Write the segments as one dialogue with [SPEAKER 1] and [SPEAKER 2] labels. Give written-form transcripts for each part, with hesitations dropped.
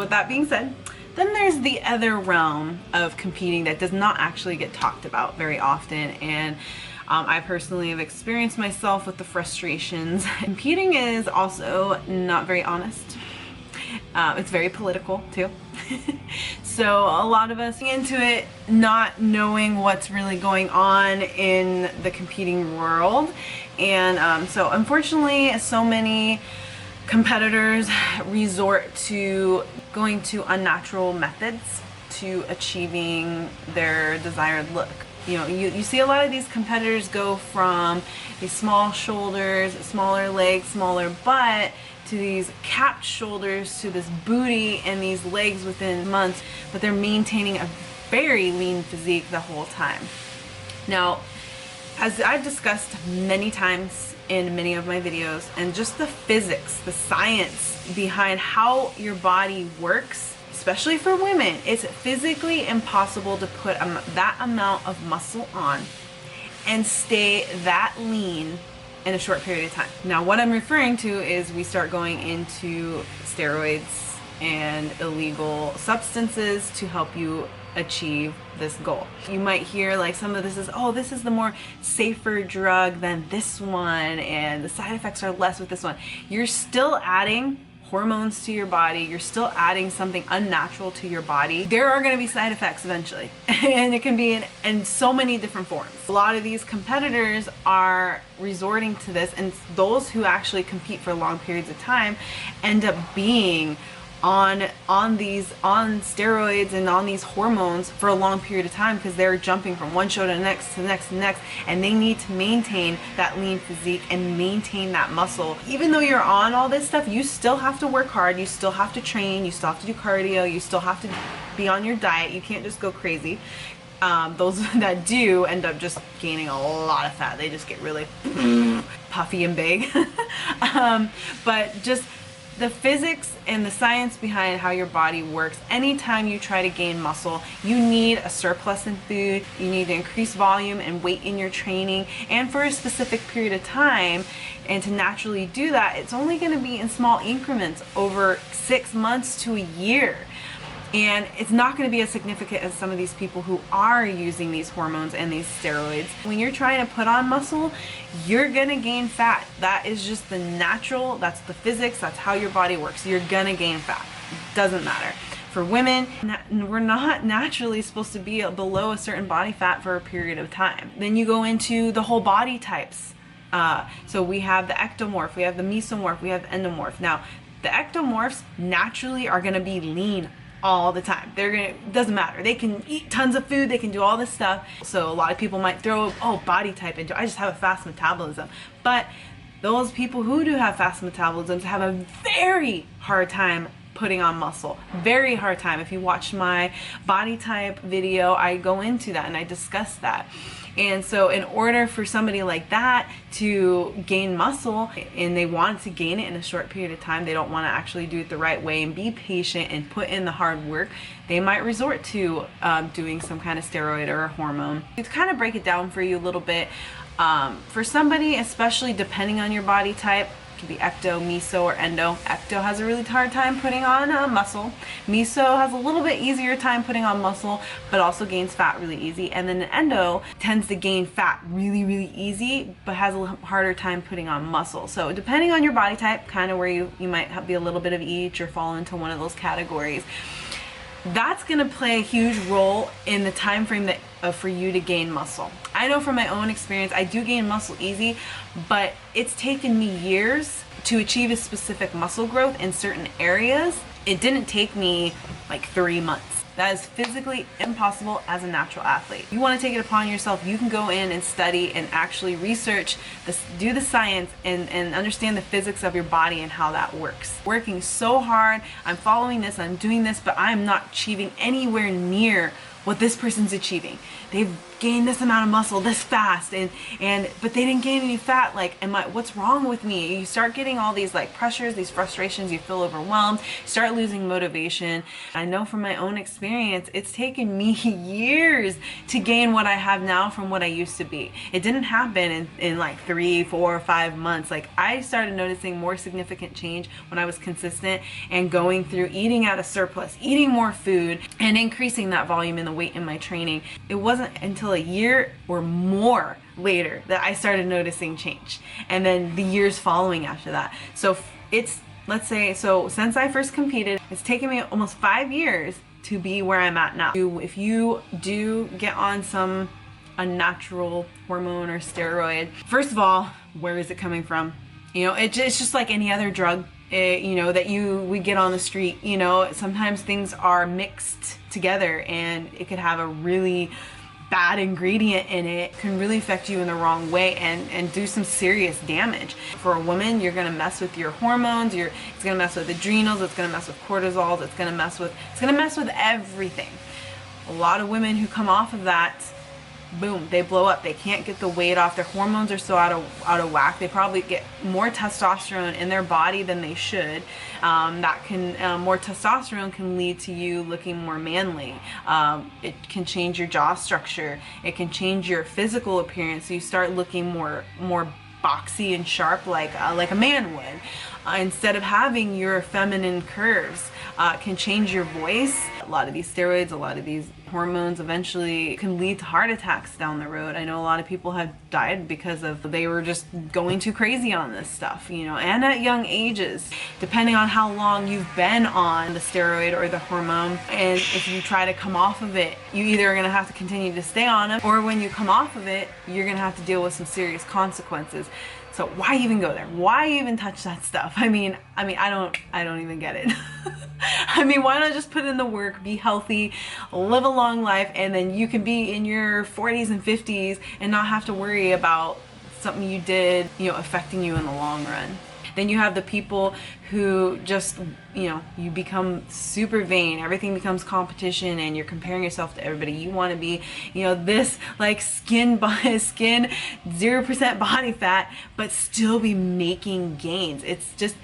[SPEAKER 1] with that being said, then there's the other realm of competing that does not actually get talked about very often, and I personally have experienced myself with the frustrations. Competing is also not very honest. It's very political too. So a lot of us get into it not knowing what's really going on in the competing world, and so unfortunately so many competitors resort to going to unnatural methods to achieving their desired look. You know, you see a lot of these competitors go from these small shoulders, smaller legs, smaller butt, to these capped shoulders, to this booty and these legs within months, but they're maintaining a very lean physique the whole time. Now, as I've discussed many times in many of my videos, and just the physics, the science behind how your body works, especially for women, it's physically impossible to put that amount of muscle on and stay that lean in a short period of time. Now, what I'm referring to is we start going into steroids and illegal substances to help you achieve this goal. You might hear like some of this is, oh, this is the more safer drug than this one, and the side effects are less with this one. You're still adding hormones to your body, you're still adding something unnatural to your body. There are going to be side effects eventually, and it can be in so many different forms. A lot of these competitors are resorting to this, and those who actually compete for long periods of time end up being on steroids and on these hormones for a long period of time, because they're jumping from one show to the next to the next to the next, and they need to maintain that lean physique and maintain that muscle. Even though you're on all this stuff, you still have to work hard, you still have to train, you still have to do cardio, you still have to be on your diet. You can't just go crazy. Those that do end up just gaining a lot of fat. They just get really puffy and big. But just the physics and the science behind how your body works, anytime you try to gain muscle, you need a surplus in food, you need to increase volume and weight in your training, and for a specific period of time. And to naturally do that, it's only going to be in small increments over 6 months to a year. And it's not going to be as significant as some of these people who are using these hormones and these steroids. When you're trying to put on muscle, you're going to gain fat. That is just the natural, that's the physics, that's how your body works. You're going to gain fat. It doesn't matter. For women, we're not naturally supposed to be below a certain body fat for a period of time. Then you go into the whole body types. So we have the ectomorph, we have the mesomorph, we have the endomorph. Now, the ectomorphs naturally are going to be lean all the time. Doesn't matter. They can eat tons of food, they can do all this stuff. So a lot of people might throw, oh, body type into, I just have a fast metabolism. But those people who do have fast metabolisms have a very hard time putting on muscle. Very hard time. If you watch my body type video, I go into that and I discuss that. And so in order for somebody like that to gain muscle, and they want to gain it in a short period of time, they don't want to actually do it the right way and be patient and put in the hard work, they might resort to doing some kind of steroid or a hormone. To kind of break it down for you a little bit, for somebody, especially depending on your body type, it can be ecto, meso, or endo. Ecto has a really hard time putting on muscle. Meso has a little bit easier time putting on muscle, but also gains fat really easy. And then endo tends to gain fat really, really easy, but has a harder time putting on muscle. So depending on your body type, kind of where you might be a little bit of each or fall into one of those categories, that's going to play a huge role in the time frame that for you to gain muscle. I know from my own experience, I do gain muscle easy, but it's taken me years to achieve a specific muscle growth in certain areas. It didn't take me like 3 months. That is physically impossible as a natural athlete. You want to take it upon yourself, you can go in and study and actually research this, do the science and understand the physics of your body and how that works. Working so hard, I'm following this, I'm doing this, but I'm not achieving anywhere near what this person's achieving. They've gained this amount of muscle this fast, but they didn't gain any fat. Like, what's wrong with me? You start getting all these like pressures, these frustrations, you feel overwhelmed, you start losing motivation. I know from my own experience, it's taken me years to gain what I have now from what I used to be. It didn't happen in like 3, 4, 5 months. Like, I started noticing more significant change when I was consistent and going through eating at a surplus, eating more food, and increasing that volume and the weight in my training. It wasn't until a year or more later that I started noticing change, and then the years following after that. So it's, let's say, so since I first competed, it's taken me almost 5 years to be where I'm at now. If you do get on some unnatural hormone or steroid, first of all, where is it coming from? You know, it's just like any other drug, you know, that we get on the street. You know, sometimes things are mixed together and it could have a really bad ingredient in it, can really affect you in the wrong way and do some serious damage. For a woman, you're gonna mess with your hormones, it's gonna mess with adrenals, it's gonna mess with cortisol, it's gonna mess with everything. A lot of women who come off of that, boom, they blow up. They can't get the weight off. Their hormones are so out of whack. They probably get more testosterone in their body than they should. More testosterone can lead to you looking more manly. It can change your jaw structure. It can change your physical appearance. So you start looking more boxy and sharp, like a man would. Instead of having your feminine curves, can change your voice. A lot of these steroids, a lot of these hormones eventually can lead to heart attacks down the road. I know a lot of people have died because they were just going too crazy on this stuff, you know, and at young ages, depending on how long you've been on the steroid or the hormone. And if you try to come off of it, you either are going to have to continue to stay on it, or when you come off of it, you're going to have to deal with some serious consequences. So why even go there? Why even touch that stuff? I mean, I don't even get it. I mean, why not just put in the work, be healthy, live a long life, and then you can be in your 40s and 50s and not have to worry about something you did, you know, affecting you in the long run. Then you have the people who just, you know, you become super vain. Everything becomes competition and you're comparing yourself to everybody. You want to be, you know, this like skin 0% body fat, but still be making gains. It's just,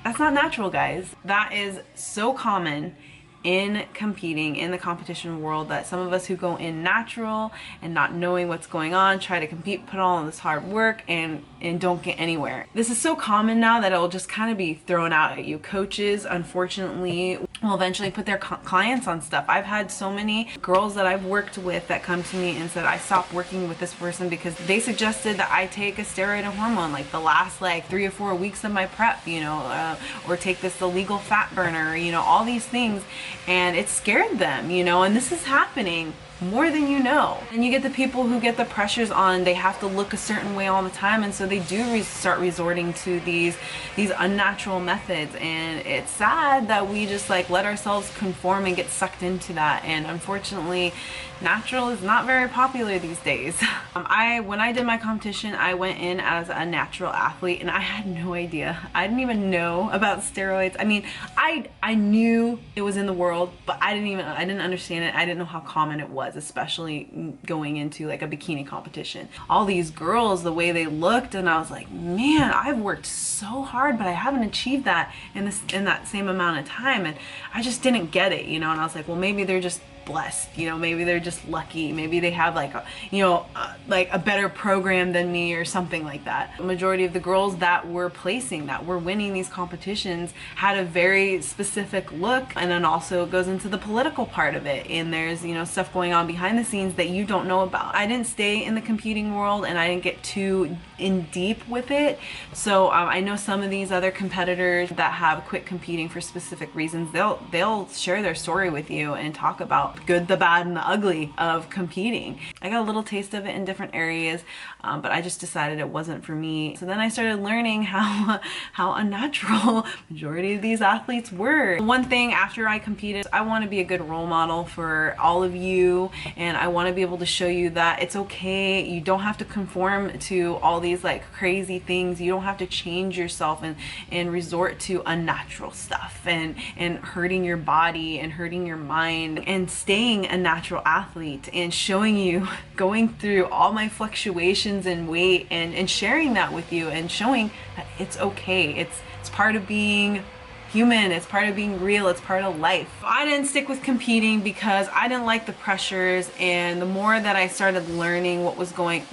[SPEAKER 1] that's not natural, guys. That is so common in competing in the competition world, that some of us who go in natural and not knowing what's going on, try to compete, put all this hard work and don't get anywhere. This is so common now that it'll just kind of be thrown out at you. Coaches, unfortunately, will eventually put their clients on stuff. I've had so many girls that I've worked with that come to me and said, I stopped working with this person because they suggested that I take a steroid and hormone like the last like 3 or 4 weeks of my prep, you know, or take this illegal fat burner, you know, all these things. And it scared them, you know, and this is happening more than you know. And you get the people who get the pressures on, they have to look a certain way all the time, and so they do start resorting to these unnatural methods. And it's sad that we just like let ourselves conform and get sucked into that. And unfortunately, natural is not very popular these days. When I did my competition, I went in as a natural athlete and I had no idea. I didn't even know about steroids. I mean, I knew it was in the world, but I didn't understand it. I didn't know how common it was, especially going into like a bikini competition. All these girls, the way they looked, and I was like, man, I've worked so hard, but I haven't achieved that in that same amount of time. And I just didn't get it, you know. And I was like, well, maybe they're just blessed, you know, maybe they're just lucky, maybe they have like a, you know, like a better program than me or something like that. The majority of the girls that were winning these competitions had a very specific look. And then also it goes into the political part of it, and there's, you know, stuff going on behind the scenes that you don't know about. I didn't stay in the competing world and I didn't get too in deep with it, so I know some of these other competitors that have quit competing for specific reasons, they'll share their story with you and talk about good, the bad, and the ugly of competing. I got a little taste of it in different areas, but I just decided it wasn't for me. So then I started learning how unnatural majority of these athletes were. One thing after I competed, I want to be a good role model for all of you you, and I want to be able to show you that it's okay. You don't have to conform to all these like crazy things. You don't have to change yourself and resort to unnatural stuff and hurting your body and hurting your mind, and staying a natural athlete and showing you, going through all my fluctuations in weight and sharing that with you and showing that it's okay. It's part of being human, it's part of being real, it's part of life. I didn't stick with competing because I didn't like the pressures, and the more that I started learning what was going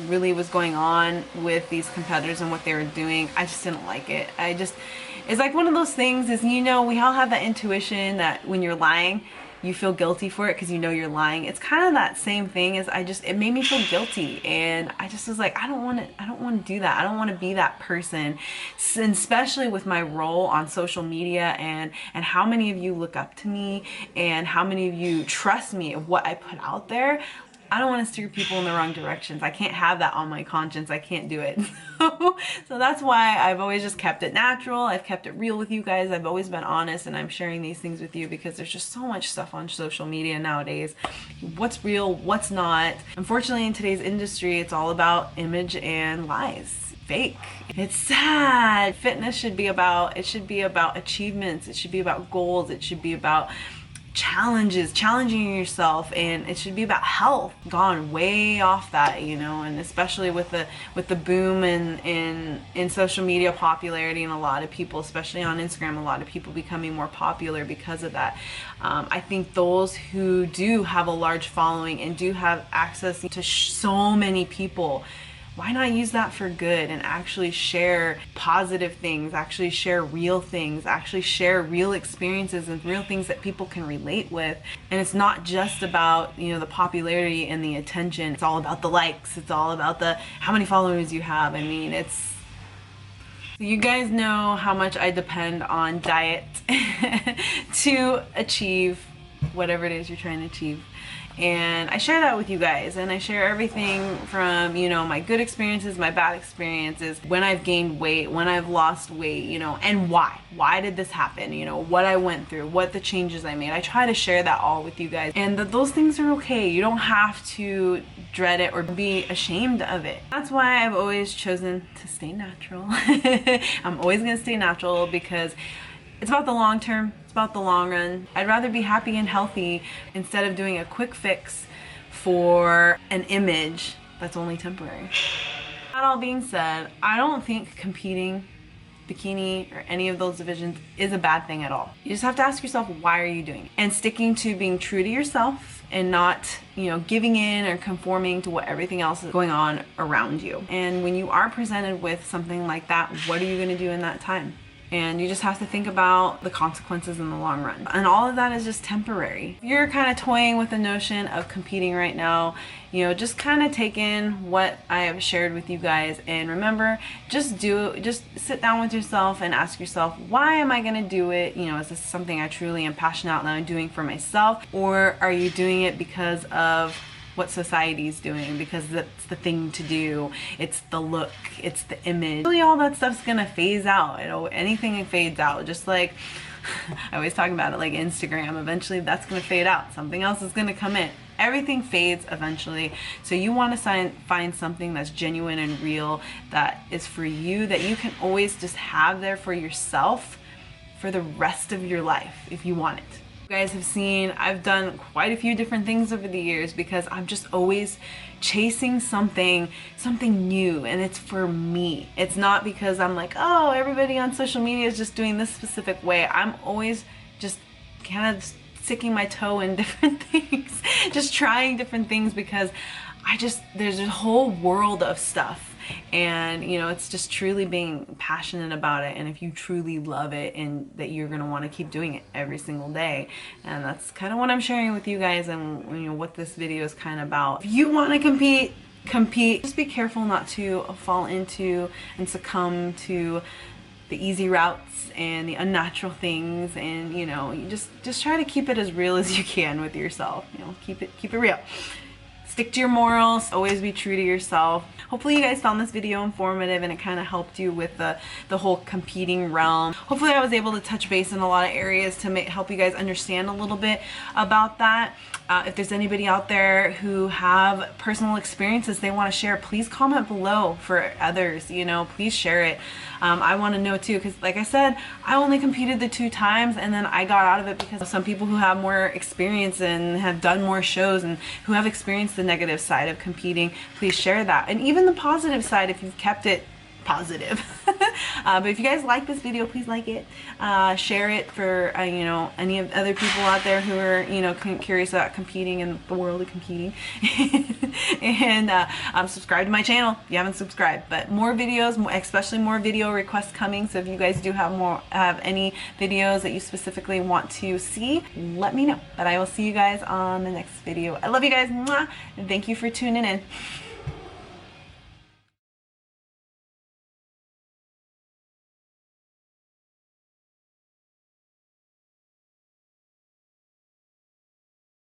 [SPEAKER 1] on with these competitors and what they were doing, I just didn't like it. It's like one of those things is, you know, we all have that intuition that when you're lying, you feel guilty for it because you know you're lying. It's kind of that same thing as it made me feel guilty, and I just was like, I don't want to do that. I don't want to be that person, and especially with my role on social media and how many of you look up to me and how many of you trust me of what I put out there. I don't want to steer people in the wrong directions. I can't have that on my conscience. I can't do it. So that's why I've always just kept it natural. I've kept it real with you guys. I've always been honest, and I'm sharing these things with you because there's just so much stuff on social media nowadays. What's real, what's not. Unfortunately, in today's industry, it's all about image and lies. Fake. It's sad. Fitness should be about achievements. It should be about goals. It should be about challenging yourself, and it should be about health. Gone way off that, you know, and especially with the boom in social media popularity, and a lot of people, especially on Instagram, a lot of people becoming more popular because of that. I think those who do have a large following and do have access to so many people, why not use that for good and actually share positive things, actually share real things, actually share real experiences and real things that people can relate with. And it's not just about, you know, the popularity and the attention. It's all about the likes. It's all about how many followers you have. I mean, you guys know how much I depend on diet to achieve whatever it is you're trying to achieve. And I share that with you guys, and I share everything from, you know, my good experiences, my bad experiences, when I've gained weight, when I've lost weight, you know, and why did this happen, you know, what I went through, what the changes I made. I try to share that all with you guys, and that those things are okay. You don't have to dread it or be ashamed of it. That's why I've always chosen to stay natural. I'm always gonna stay natural because it's about the long term. It's about the long run. I'd rather be happy and healthy instead of doing a quick fix for an image that's only temporary. That all being said, I don't think competing, bikini, or any of those divisions is a bad thing at all. You just have to ask yourself, why are you doing it? And sticking to being true to yourself and not, you know, giving in or conforming to what everything else is going on around you. And when you are presented with something like that, what are you going to do in that time? And you just have to think about the consequences in the long run. And all of that is just temporary. If you're kind of toying with the notion of competing right now, you know, just kind of take in what I have shared with you guys, and remember, just sit down with yourself and ask yourself, why am I gonna do it? You know, is this something I truly am passionate about and I'm doing for myself? Or are you doing it because of what society's doing, because that's the thing to do, it's the look, it's the image? Really, all that stuff's gonna phase out. You know, anything fades out, just like I always talk about it, like Instagram. Eventually that's gonna fade out, something else is gonna come in. Everything fades eventually. So you want to find something that's genuine and real, that is for you, that you can always just have there for yourself for the rest of your life if you want it. You guys have seen I've done quite a few different things over the years because I'm just always chasing something new, and it's for me. It's not because I'm like, oh, everybody on social media is just doing this specific way. I'm always just kind of sticking my toe in different things, just trying different things, because there's a whole world of stuff. And you know, it's just truly being passionate about it, and if you truly love it, and that you're gonna want to keep doing it every single day. And that's kind of what I'm sharing with you guys, and you know what this video is kind of about. If you want to compete. Just be careful not to fall into and succumb to the easy routes and the unnatural things, and you know, you just try to keep it as real as you can with yourself. You know, keep it real. Stick to your morals, always be true to yourself. Hopefully you guys found this video informative and it kind of helped you with the whole competing realm. Hopefully I was able to touch base in a lot of areas to help you guys understand a little bit about that. If there's anybody out there who have personal experiences they want to share, please comment below for others, you know, please share it. I want to know too, because like I said, I only competed the 2 times and then I got out of it because some people who have more experience and have done more shows and who have experienced the negative side of competing, please share that. And even the positive side if you've kept it positive. But if you guys like this video, please like it, share it for you know, any of other people out there who are, you know, curious about competing in the world of competing. And subscribe to my channel if you haven't subscribed. But more videos, especially more video requests coming, so if you guys do have any videos that you specifically want to see, let me know. But I will see you guys on the next video. I love you guys, mwah, and thank you for tuning in.